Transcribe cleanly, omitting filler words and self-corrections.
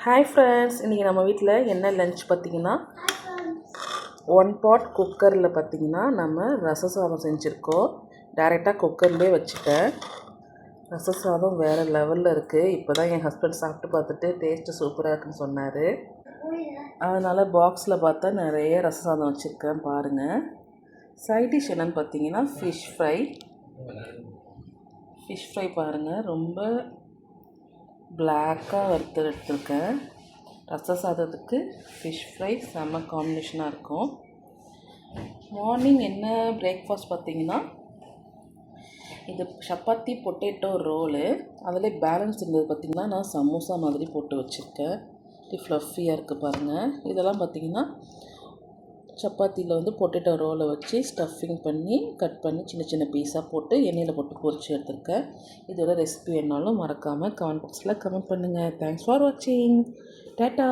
Hi friends, இன்றைக்கி நம்ம வீட்டில் என்ன லன்ச் பார்த்திங்கன்னா 1 பாட் குக்கரில் பார்த்திங்கன்னா நம்ம ரச சாதம் செஞ்சுருக்கோம். டைரெக்டாக குக்கர்லேயே வச்சுட்டேன். ரச சாதம் வேறு லெவலில் இருக்குது. இப்போ தான் என் ஹஸ்பண்ட் சாப்பிட்டு பார்த்துட்டு டேஸ்ட்டு சூப்பராக இருக்குன்னு சொன்னார். அதனால் பாக்ஸில் பார்த்தா நிறைய ரச சாதம் வச்சுருக்கேன் பாருங்கள். சைட் டிஷ் என்னென்னு பார்த்தீங்கன்னா ஃபிஷ் ஃப்ரை பாருங்கள், ரொம்ப பிளாக்காக வறுத்து எடுத்துருக்கேன். ரச சாதத்துக்கு ஃபிஷ் ஃப்ரை செம்ம காம்பினேஷனாக இருக்கும். மார்னிங் என்ன பிரேக்ஃபாஸ்ட் பார்த்திங்கன்னா இது சப்பாத்தி பொட்டேட்டோ ரோலு. அதில் பேலன்ஸ் இருந்தது பார்த்திங்கன்னா நான் சமோசா மாதிரி போட்டு வச்சுருக்கேன். ஃப்ளஃபியாக இருக்குது பாருங்கள். இதெல்லாம் பார்த்திங்கன்னா சப்பாத்தியில் பொட்டேட்டோ ரோலை வச்சு ஸ்டஃபிங் பண்ணி கட் பண்ணி சின்ன சின்ன பீஸாக போட்டு எண்ணெயில் போட்டு பொரிச்சு எடுத்துருக்கேன். இதோட ரெசிபி வேணாலும் மறக்காமல் கமெண்ட் பாக்ஸில் கமெண்ட் பண்ணுங்கள். தேங்க்ஸ் ஃபார் வாட்சிங். டாட்டா.